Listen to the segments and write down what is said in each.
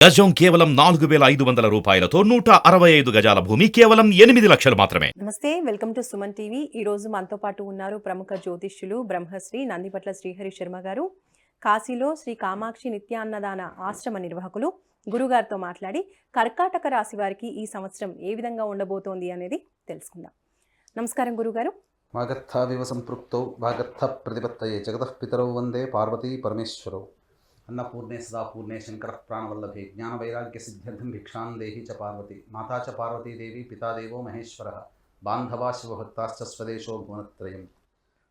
గజం కేవలం 4,500 రూపాయలతో 165 గజాల భూమి కేవలం 8 లక్షలు మాత్రమే. నమస్తే, వెల్కమ్ టు సుమన్ టీవీ. ఈరోజు మనతో పాటు ఉన్నారు ప్రముఖ జ్యోతిష్యులు బ్రహ్మశ్రీ నందిపట్ల శ్రీహరి శర్మ గారు. కాశీలో శ్రీ కామాక్షి నిత్యాన్నదాన ఆశ్రమ నిర్వాహకులు. గురుగారితో మాట్లాడి కర్కాటక రాశి వారికి ఈ సంవత్సరం ఏ విధంగా ఉండబోతోంది అనేది తెలుసుకుందాం. నమస్కారం గురుగారు. వాగర్థావివ సంపృక్తౌ వాగర్థ ప్రతిపత్తయే జగతః పితరౌ వందే పార్వతీ పరమేశ్వరౌ. అన్నపూర్ణే సదాపూర్ణే శంకర ప్రాణవల్లభే జ్ఞానవైరాగ్య సిద్ధ్యర్థం భిక్షాం దేహి చ పార్వతి మాతా చ పార్వతీదేవి పితాదేవో మహేశ్వర బాంధవా శివభక్తాశ్చ స్వదేశో భువనత్రయం.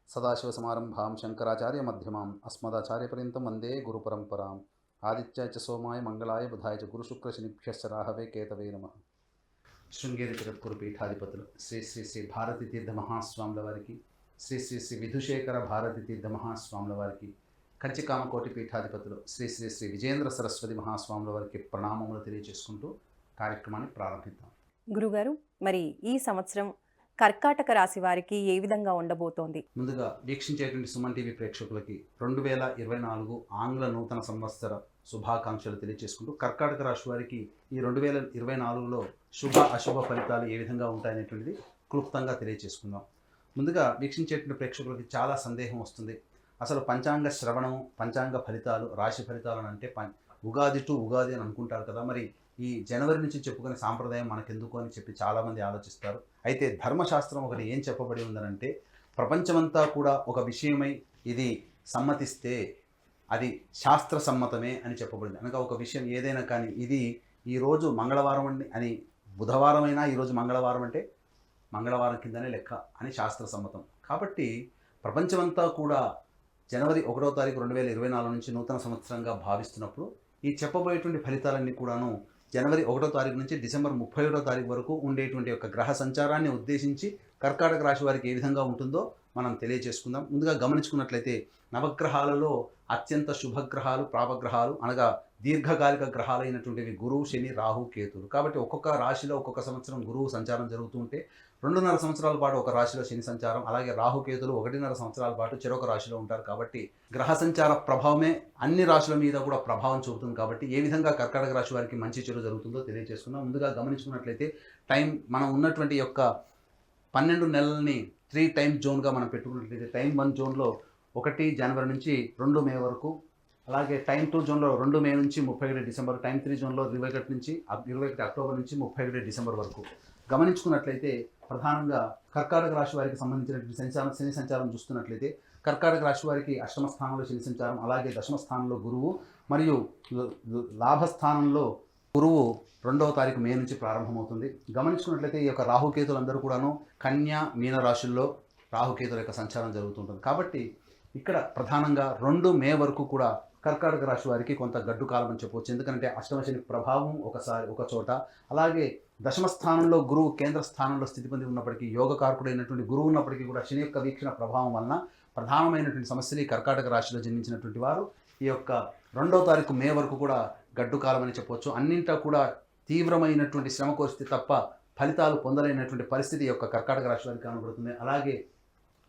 సదాశివసమారంభాం శంకరాచార్య మధ్యమాం అస్మదాచార్యపర్యంతం వందే గురుపరంపరాం. ఆదిత్యాయ చ సోమాయ మంగళాయ బుధాయ చ గురుశుక్రశనిభ్యశ్చ రాహవే కేతవే నమః. శృంగేరి జగద్గురు పీఠాధిపతులు శ్రీ శ్రీ శ్రీ భారతీ తీర్థ మహాస్వాముల వారికి, శ్రీ శ్రీ శ్రీ విధుశేఖర భారతీ తీర్థ మహాస్వాముల వారికి, కంచికామకోటి పీఠాధిపతులు శ్రీ శ్రీ శ్రీ విజేంద్ర సరస్వతి మహాస్వాముల వారికి ప్రణామములు తెలియజేసుకుంటూ కార్యక్రమాన్ని ప్రారంభిద్దాం. గురుగారు, మరి ఈ సంవత్సరం కర్కాటక రాశి వారికి ఏ విధంగా ఉండబోతోంది? ముందుగా వీక్షించేటువంటి సుమన్ టీవీ ప్రేక్షకులకి 2024 ఆంగ్ల నూతన సంవత్సర శుభాకాంక్షలు తెలియజేసుకుంటూ కర్కాటక రాశి వారికి ఈ 2024లో శుభ అశుభ ఫలితాలు ఏ విధంగా ఉంటాయనేటువంటిది క్లుప్తంగా తెలియజేసుకుందాం. ముందుగా వీక్షించేటువంటి ప్రేక్షకులకి చాలా సందేహం వస్తుంది. అసలు పంచాంగ శ్రవణం, పంచాంగ ఫలితాలు, రాశి ఫలితాలు అని అంటే ఉగాది టు ఉగాది అని అనుకుంటారు కదా, మరి ఈ జనవరి నుంచి చెప్పుకునే సాంప్రదాయం మనకెందుకు అని చెప్పి చాలామంది ఆలోచిస్తారు. అయితే ధర్మశాస్త్రం ఒకటి ఏం చెప్పబడి ఉందనంటే, ప్రపంచమంతా కూడా ఒక విషయమై ఇది సమ్మతిస్తే అది శాస్త్ర సమ్మతమే అని చెప్పబడింది. అనగా ఒక విషయం ఏదైనా కానీ ఇది ఈరోజు మంగళవారం అని బుధవారం అయినా ఈరోజు మంగళవారం అంటే మంగళవారం కిందనే లెక్క అని శాస్త్ర సమ్మతం. కాబట్టి ప్రపంచమంతా కూడా జనవరి 1వ తారీఖు 2024 నుంచి నూతన సంవత్సరంగా భావిస్తున్నప్పుడు ఈ చెప్పబోయేటువంటి ఫలితాలన్నీ కూడాను జనవరి 1వ తారీఖు నుంచి డిసెంబర్ 31వ తారీఖు వరకు ఉండేటువంటి యొక్క గ్రహ సంచారాన్ని ఉద్దేశించి కర్కాటక రాశి వారికి ఏ విధంగా ఉంటుందో మనం తెలియజేసుకుందాం. ముందుగా గమనించుకున్నట్లయితే నవగ్రహాలలో అత్యంత శుభగ్రహాలు, ప్రాపగ్రహాలు అనగా దీర్ఘకాలిక గ్రహాలైనటువంటివి గురువు, శని, రాహు, కేతులు. కాబట్టి ఒక్కొక్క రాశిలో ఒక్కొక్క సంవత్సరం గురువు సంచారం జరుగుతూ ఉంటే 2.5 సంవత్సరాల పాటు ఒక రాశిలో శని సంచారం, అలాగే రాహుకేతులు 1.5 సంవత్సరాల పాటు చెరొక రాశిలో ఉంటారు. కాబట్టి గ్రహ సంచార ప్రభావమే అన్ని రాశుల మీద కూడా ప్రభావం చూపుతుంది. కాబట్టి ఏ విధంగా కర్కాటక రాశి వారికి మంచి చెడు జరుగుతుందో తెలియజేసుకుందాం. ముందుగా గమనించుకున్నట్లయితే మనం ఉన్నటువంటి యొక్క 12 నెలలని 3 టైమ్ జోన్గా మనం పెట్టుకున్నట్లయితే టైం 1 జోన్లో 1 జనవరి నుంచి 2 మే వరకు, అలాగే టైం 2 జోన్లో 2 మే నుంచి 31 డిసెంబర్, టైం 3 జోన్లో 21 అక్టోబర్ నుంచి 31 డిసెంబర్ వరకు గమనించుకున్నట్లయితే ప్రధానంగా కర్కాటక రాశి వారికి సంబంధించినటువంటి శని సంచారం చూస్తున్నట్లయితే కర్కాటక రాశి వారికి అష్టమ స్థానంలో శని సంచారం, అలాగే దశమ స్థానంలో గురువు మరియు లాభస్థానంలో గురువు 2వ తారీఖు మే నుంచి ప్రారంభమవుతుంది. గమనించుకున్నట్లయితే ఈ యొక్క రాహుకేతులు అందరూ కూడాను కన్యా, మీన రాశుల్లో రాహుకేతుల యొక్క సంచారం జరుగుతుంటుంది. కాబట్టి ఇక్కడ ప్రధానంగా 2 మే వరకు కూడా కర్కాటక రాశి వారికి కొంత గడ్డు కాలం అని చెప్పవచ్చు. ఎందుకంటే అష్టమ శని ప్రభావం ఒక చోట, అలాగే దశమ స్థానంలో గురువు కేంద్ర స్థానంలో స్థితి పొంది ఉన్నప్పటికీ, యోగకారకుడైనటువంటి గురువు ఉన్నప్పటికీ కూడా శని యొక్క వీక్షణ ప్రభావం వలన ప్రధానమైనటువంటి సమస్యలు ఈ కర్కాటక రాశిలో జన్మించినటువంటి వారు ఈ యొక్క 2వ తారీఖు మే వరకు కూడా గడ్డు కాలం అని చెప్పవచ్చు. అన్నింటా కూడా తీవ్రమైనటువంటి శ్రమ కోరిస్తే తప్ప ఫలితాలు పొందలేనటువంటి పరిస్థితి యొక్క కర్కాటక రాశి వారికి కనబడుతుంది. అలాగే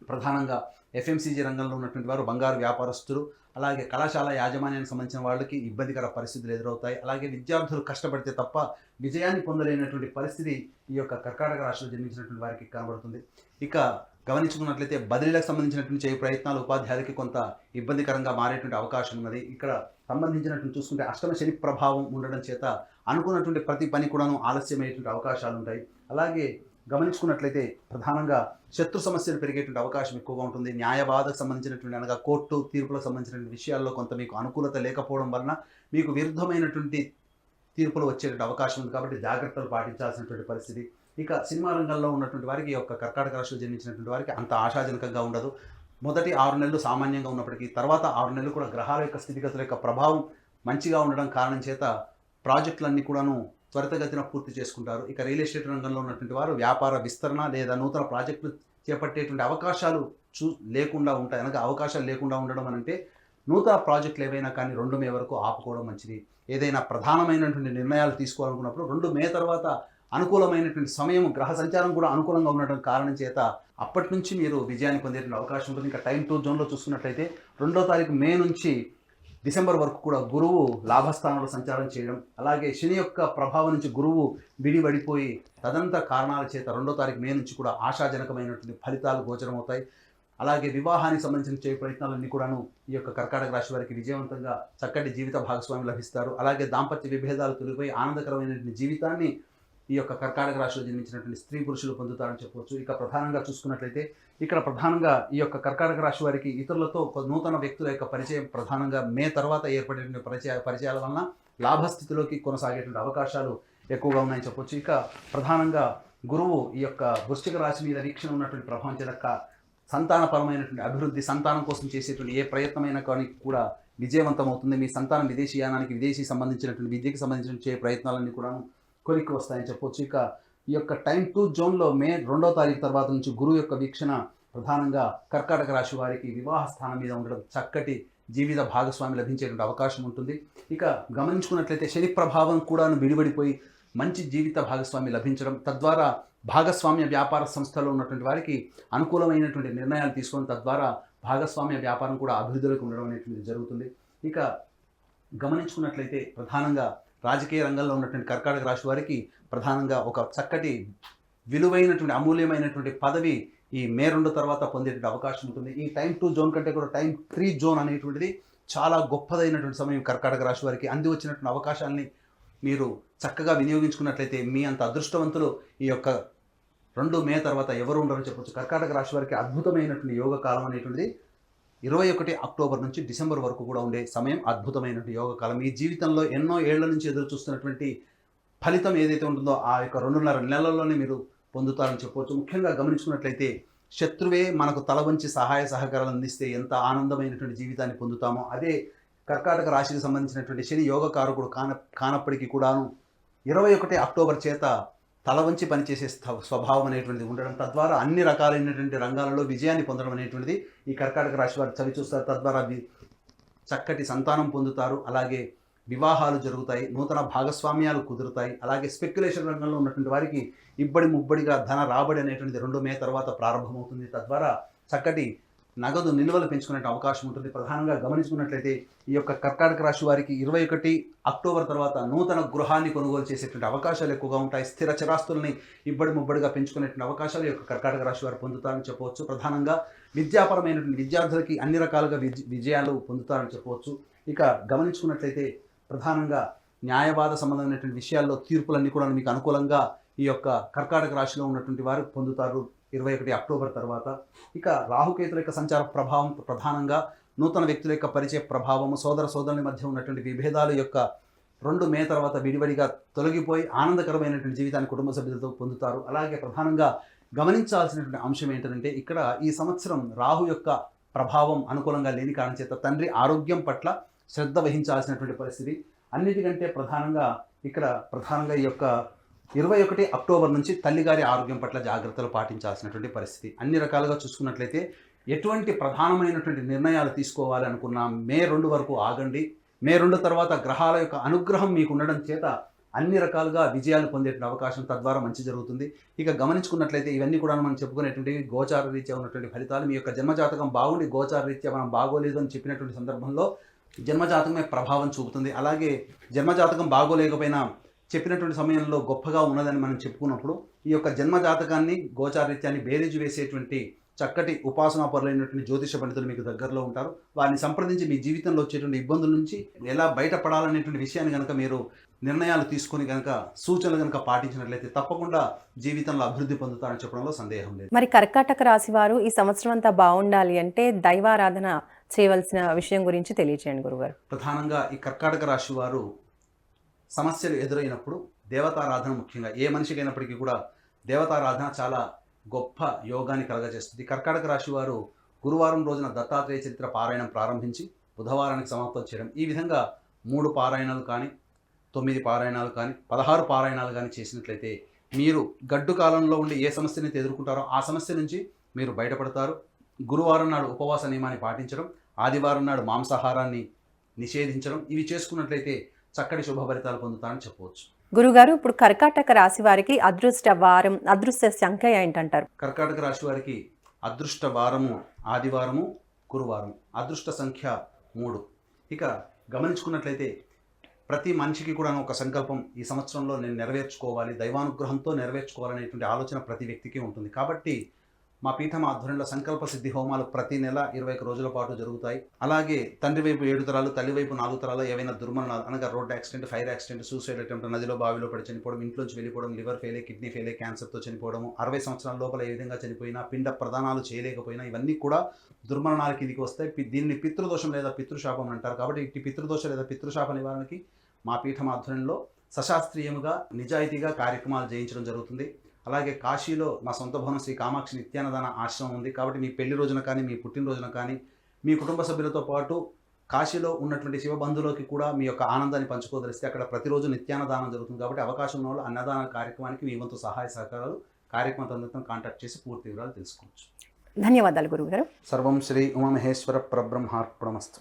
ప్రధానంగా ఎఫ్ఎంసీజీ రంగంలో ఉన్నటువంటి వారు, బంగారు వ్యాపారస్తులు, అలాగే కళాశాల యాజమాన్యానికి సంబంధించిన వాళ్ళకి ఇబ్బందికర పరిస్థితులు ఎదురవుతాయి. అలాగే విద్యార్థులు కష్టపడితే తప్ప విజయాన్ని పొందలేనటువంటి పరిస్థితి ఈ యొక్క కర్కాటక రాశిలో జన్మించినటువంటి వారికి కనబడుతుంది. ఇక గమనించుకున్నట్లయితే బదిలీలకు సంబంధించినటువంటి చేయ ప్రయత్నాలు ఉపాధ్యాయులకి కొంత ఇబ్బందికరంగా మారేటువంటి అవకాశం ఉన్నది. ఇక్కడ సంబంధించినటువంటి చూసుకుంటే అష్టమ శని ప్రభావం ఉండడం చేత అనుకున్నటువంటి ప్రతి పని కూడాను ఆలస్యమయ్యేటువంటి అవకాశాలు ఉంటాయి. అలాగే గమనించుకున్నట్లయితే ప్రధానంగా శత్రు సమస్యలు పెరిగేటువంటి అవకాశం ఎక్కువగా ఉంటుంది. న్యాయవాదకు సంబంధించినటువంటి అనగా కోర్టు తీర్పులకు సంబంధించినటువంటి విషయాల్లో కొంత మీకు అనుకూలత లేకపోవడం వలన మీకు విరుద్ధమైనటువంటి తీర్పులు వచ్చేటువంటి అవకాశం ఉంది. కాబట్టి జాగ్రత్తలు పాటించాల్సినటువంటి పరిస్థితి. ఇక సినిమా రంగంలో ఉన్నటువంటి వారికి, యొక్క కర్కాటక రాశిలో జన్మించినటువంటి వారికి అంత ఆశాజనకంగా ఉండదు. మొదటి 6 నెలలు సామాన్యంగా ఉన్నప్పటికీ తర్వాత 6 నెలలు కూడా గ్రహాల యొక్క స్థితిగతుల యొక్క ప్రభావం మంచిగా ఉండడం కారణం చేత ప్రాజెక్టులన్నీ కూడాను త్వరితగతిన పూర్తి చేసుకుంటారు. ఇక రియల్ ఎస్టేట్ రంగంలో ఉన్నటువంటి వారు వ్యాపార విస్తరణ లేదా నూతన ప్రాజెక్టులు చేపట్టేటువంటి అవకాశాలు లేకుండా ఉంటాయి. అనగా అవకాశాలు లేకుండా ఉండడం అంటే నూతన ప్రాజెక్టులు ఏవైనా కానీ 2 మే వరకు ఆపుకోవడం మంచిది. ఏదైనా ప్రధానమైనటువంటి నిర్ణయాలు తీసుకోవాలనుకున్నప్పుడు 2 మే తర్వాత అనుకూలమైనటువంటి సమయం, గ్రహ సంచారం కూడా అనుకూలంగా ఉండడం కారణం చేత అప్పటి నుంచి మీరు విజయాన్ని పొందేటువంటి అవకాశం ఉంటుంది. ఇంకా టైం 2 జోన్లో చూసుకున్నట్లయితే 2వ తారీఖు మే నుంచి డిసెంబర్ వరకు కూడా గురువు లాభస్థానంలో సంచారం చేయడం, అలాగే శని యొక్క ప్రభావం నుంచి గురువు విడిపడిపోయి తదంతర కారణాల చేత 2వ తారీఖు మే నుంచి కూడా ఆశాజనకమైనటువంటి ఫలితాలు గోచరమవుతాయి. అలాగే వివాహానికి సంబంధించిన ప్రయత్నాలన్నీ కూడాను ఈ యొక్క కర్కాటక రాశి వారికి విజయవంతంగా చక్కటి జీవిత భాగస్వామి లభిస్తారు. అలాగే దాంపత్య విభేదాలు తొలగిపోయి ఆనందకరమైనటువంటి జీవితాన్ని ఈ యొక్క కర్కాటక రాశిలో జన్మించినటువంటి స్త్రీ పురుషులు పొందుతారని చెప్పవచ్చు. ఇక ప్రధానంగా చూసుకున్నట్లయితే ఇక్కడ ప్రధానంగా ఈ యొక్క కర్కాటక రాశి వారికి ఇతరులతో నూతన వ్యక్తుల యొక్క పరిచయం ప్రధానంగా మే తర్వాత ఏర్పడేటువంటి పరిచయాల వలన లాభస్థితిలోకి కొనసాగేటువంటి అవకాశాలు ఎక్కువగా ఉన్నాయని చెప్పవచ్చు. ఇక ప్రధానంగా గురువు ఈ యొక్క వృశ్చిక రాశి మీద వీక్షణ ఉన్నటువంటి ప్రభావం చేత సంతానపరమైనటువంటి అభివృద్ధి, సంతానం కోసం చేసేటువంటి ఏ ప్రయత్నమైనా కానీ కూడా విజయవంతం అవుతుంది. మీ సంతానం విదేశీయానానికి, విదేశీ సంబంధించినటువంటి విద్యకి సంబంధించిన ప్రయత్నాలన్నీ కూడా కొలిక్కి వస్తాయని చెప్పవచ్చు. ఇక ఈ యొక్క టైం 2 జోన్లో మే 2వ తారీఖు తర్వాత నుంచి గురువు యొక్క వీక్షణ ప్రధానంగా కర్కాటక రాశి వారికి వివాహ స్థానం మీద ఉండడం, చక్కటి జీవిత భాగస్వామి లభించేటువంటి అవకాశం ఉంటుంది. ఇక గమనించుకున్నట్లయితే శని ప్రభావం కూడా విడిపడిపోయి మంచి జీవిత భాగస్వామి లభించడం, తద్వారా భాగస్వామ్య వ్యాపార సంస్థలో ఉన్నటువంటి వారికి అనుకూలమైనటువంటి నిర్ణయాలు తీసుకొని తద్వారా భాగస్వామ్య వ్యాపారం కూడా అభివృద్ధిలోకి ఉండడం అనేటువంటిది జరుగుతుంది. ఇక గమనించుకున్నట్లయితే ప్రధానంగా రాజకీయ రంగంలో ఉన్నటువంటి కర్కాటక రాశి వారికి ప్రధానంగా ఒక చక్కటి విలువైనటువంటి అమూల్యమైనటువంటి పదవి ఈ మే 2 తర్వాత పొందేటువంటి అవకాశం ఉంటుంది. ఈ టైం 2 జోన్ కంటే కూడా టైం 3 జోన్ అనేటువంటిది చాలా గొప్పదైనటువంటి సమయం కర్కాటక రాశి వారికి. అంది వచ్చినటువంటి అవకాశాన్ని మీరు చక్కగా వినియోగించుకున్నట్లయితే మీ అంత అదృష్టవంతులు ఈ యొక్క 2 మే తర్వాత ఎవరు ఉండరని చెప్పొచ్చు. కర్కాటక రాశి వారికి అద్భుతమైనటువంటి యోగ కాలం అనేటువంటిది 21 అక్టోబర్ నుంచి డిసెంబర్ వరకు కూడా ఉండే సమయం అద్భుతమైనటువంటి యోగ కాలం. మీ జీవితంలో ఎన్నో ఏళ్ల నుంచి ఎదురు చూస్తున్నటువంటి ఫలితం ఏదైతే ఉంటుందో ఆ యొక్క 2.5 నెలల్లోనే మీరు పొందుతారని చెప్పవచ్చు. ముఖ్యంగా గమనించుకున్నట్లయితే శత్రువే మనకు తల వంచి సహాయ సహకారాలు అందిస్తే ఎంత ఆనందమైనటువంటి జీవితాన్ని పొందుతామో, అదే కర్కాటక రాశికి సంబంధించినటువంటి శని యోగకారకుడు కానప్పటికీ కూడాను 21 అక్టోబర్ చేత తల వంచి పనిచేసే స్వభావం అనేటువంటిది ఉండడం, తద్వారా అన్ని రకాలైనటువంటి రంగాలలో విజయాన్ని పొందడం అనేటువంటిది ఈ కర్కాటక రాశి వారు చవి చూస్తారు. తద్వారా చక్కటి సంతానం పొందుతారు, అలాగే వివాహాలు జరుగుతాయి, నూతన భాగస్వామ్యాలు కుదురుతాయి. అలాగే స్పెక్యులేషన్ రంగంలో ఉన్నటువంటి వారికి ఇబ్బడి ముబ్బడిగా ధన రాబడి అనేటువంటిది 2 మే తర్వాత ప్రారంభమవుతుంది. తద్వారా చక్కటి నగదు నిల్వలు పెంచుకునే అవకాశం ఉంటుంది. ప్రధానంగా గమనించుకున్నట్లయితే ఈ యొక్క కర్కాటక రాశి వారికి 21 అక్టోబర్ తర్వాత నూతన గృహాన్ని కొనుగోలు చేసేటువంటి అవకాశాలు ఎక్కువగా ఉంటాయి. స్థిర చిరాస్తుల్ని ఇబ్బడి ముబ్బడిగా పెంచుకునేటువంటి అవకాశాలు ఈ యొక్క కర్కాటక రాశి వారు పొందుతారని చెప్పవచ్చు. ప్రధానంగా విద్యాపరమైనటువంటి విద్యార్థులకి అన్ని రకాలుగా విజయాలు పొందుతారని చెప్పవచ్చు. ఇక గమనించుకున్నట్లయితే ప్రధానంగా న్యాయవాద సంబంధమైనటువంటి విషయాల్లో తీర్పులన్నీ కూడా మీకు అనుకూలంగా ఈ యొక్క కర్కాటక రాశిలో ఉన్నటువంటి వారు పొందుతారు 21 అక్టోబర్ తర్వాత. ఇక రాహుకేతుల యొక్క సంచార ప్రభావం ప్రధానంగా నూతన వ్యక్తుల యొక్క పరిచయ ప్రభావము, సోదర సోదరుల మధ్య ఉన్నటువంటి విభేదాలు యొక్క 2 మే తర్వాత విడివడిగా తొలగిపోయి ఆనందకరమైనటువంటి జీవితాన్ని కుటుంబ సభ్యులతో పొందుతారు. అలాగే ప్రధానంగా గమనించాల్సినటువంటి అంశం ఏంటంటే ఇక్కడ ఈ సంవత్సరం రాహు యొక్క ప్రభావం అనుకూలంగా లేని కారణం చేత తండ్రి ఆరోగ్యం పట్ల శ్రద్ధ వహించాల్సినటువంటి పరిస్థితి. అన్నిటికంటే ప్రధానంగా ఈ యొక్క 21 అక్టోబర్ నుంచి తల్లిగారి ఆరోగ్యం పట్ల జాగ్రత్తలు పాటించాల్సినటువంటి పరిస్థితి. అన్ని రకాలుగా చూసుకున్నట్లయితే ఎటువంటి ప్రధానమైనటువంటి నిర్ణయాలు తీసుకోవాలి అనుకున్నా మే 2 వరకు ఆగండి. మే 2 తర్వాత గ్రహాల యొక్క అనుగ్రహం మీకు ఉండడం చేత అన్ని రకాలుగా విజయాలు పొందేటువంటి అవకాశం, తద్వారా మంచి జరుగుతుంది. ఇక గమనించుకున్నట్లయితే ఇవన్నీ కూడా మనం చెప్పుకునేటువంటి గోచార రీత్యా ఉన్నటువంటి ఫలితాలు. మీ యొక్క జన్మజాతకం బాగుండి గోచార రీత్యా మనం బాగోలేదు అని చెప్పినటువంటి సందర్భంలో జన్మజాతకమే ప్రభావం చూపుతుంది. అలాగే జన్మజాతకం బాగోలేకపోయినా చెప్పినటువంటి సమయంలో గొప్పగా ఉన్నదని మనం చెప్పుకున్నప్పుడు ఈ యొక్క జన్మజాతకాన్ని గోచారీత్యాన్ని బేరీజు వేసేటువంటి చక్కటి ఉపాసనాపరులైనటువంటి జ్యోతిష పండితులు మీకు దగ్గరలో ఉంటారు. వారిని సంప్రదించి మీ జీవితంలో వచ్చేటువంటి ఇబ్బందుల నుంచి ఎలా బయటపడాలనేటువంటి విషయాన్ని కనుక మీరు నిర్ణయాలు తీసుకొని కనుక సూచనలు కనుక పాటించినట్లయితే తప్పకుండా జీవితంలో అభివృద్ధి పొందుతారని చెప్పడంలో సందేహం లేదు. మరి కర్కాటక రాశి వారు ఈ సంవత్సరం అంతా బాగుండాలి అంటే దైవారాధన చేయవలసిన విషయం గురించి తెలియచేయండి గురుగారు. ప్రధానంగా ఈ కర్కాటక రాశి వారు సమస్యలు ఎదురైనప్పుడు దేవతారాధన, ముఖ్యంగా ఏ మనిషికి అయినప్పటికీ కూడా దేవతారాధన చాలా గొప్ప యోగాన్ని కలగజేస్తుంది. కర్కాటక రాశి వారు గురువారం రోజున దత్తాత్రేయ చరిత్ర పారాయణం ప్రారంభించి బుధవారానికి సమాప్తం చేయడం, ఈ విధంగా 3 పారాయణాలు కానీ 9 పారాయణాలు కానీ 16 పారాయణాలు కానీ చేసినట్లయితే మీరు గడ్డు కాలంలో ఉండి ఏ సమస్యని ఎదుర్కొంటారో ఆ సమస్య నుంచి మీరు బయటపడతారు. గురువారం నాడు ఉపవాస నియమాన్ని పాటించడం, ఆదివారం నాడు మాంసాహారాన్ని నిషేధించడం, ఇవి చేసుకున్నట్లయితే చక్కటి శుభ ఫలితాలు పొందుతారని చెప్పవచ్చు. గురుగారు, ఇప్పుడు కర్కాటక రాశి వారికి అదృష్ట వారం, అదృష్ట సంఖ్య ఏంటంటారు? కర్కాటక రాశి వారికి అదృష్ట వారము ఆదివారము, గురువారం. అదృష్ట సంఖ్య 3. ఇక గమనించుకున్నట్లయితే ప్రతి మనిషికి కూడా ఒక సంకల్పం ఈ సంవత్సరంలో నేను నెరవేర్చుకోవాలి, దైవానుగ్రహంతో నెరవేర్చుకోవాలనేటువంటి ఆలోచన ప్రతి వ్యక్తికి ఉంటుంది. కాబట్టి మా పీఠం ఆధ్వర్యంలో సంకల్ప సిద్ధి హోమాలు ప్రతి నెల 21 రోజుల పాటు జరుగుతాయి. అలాగే తండ్రి వైపు 7 తరాలు, తల్లి వైపు 4 తరాలు ఏవైనా దుర్మరణాలు అనగా road accident, fire accident, suicide attempt, నదిలో బావిలో పడి చనిపోవడం, ఇంట్లోంచి వెళ్ళిపోవడం, లివర్ ఫెయిల్, కిడ్నీ ఫెయిల్, క్యాన్సర్తో చనిపోవడము, 60 సంవత్సరాల లోపల ఏ విధంగా చనిపోయినా, పిండ ప్రదానాలు చేయలేకపోయినా ఇవన్నీ కూడా దుర్మరణాల కిందికి వస్తాయి. దీన్ని పితృదోషం లేదా పితృశాపం అంటారు. కాబట్టి ఇట్టి పితృదోష లేదా పితృశాప నివారణకి మా పీఠం ఆధ్వర్యంలో సశాస్త్రీయముగా నిజాయితీగా కార్యక్రమాలు చేయించడం జరుగుతుంది. అలాగే కాశీలో మా సొంత భవనం శ్రీ కామాక్షి నిత్యాన్నదాన ఆశ్రమం ఉంది. కాబట్టి మీ పెళ్లి రోజున కానీ, మీ పుట్టినరోజున కానీ, మీ కుటుంబ సభ్యులతో పాటు కాశీలో ఉన్నటువంటి శివబంధువులకి కూడా మీ యొక్క ఆనందాన్ని పంచుకోదలిస్తే అక్కడ ప్రతిరోజు నిత్యాన్నదానం జరుగుతుంది. కాబట్టి అవకాశం ఉన్న వాళ్ళు అన్నదాన కార్యక్రమానికి మీ వంతు సహాయ సహకారాలు కార్యక్రమం తొందరతో కాంటాక్ట్ చేసి పూర్తి వివరాలు తెలుసుకోవచ్చు. ధన్యవాదాలు గురువుగారు. సర్వం శ్రీ ఉమామహేశ్వర పరబ్రహ్మార్పణమస్తు.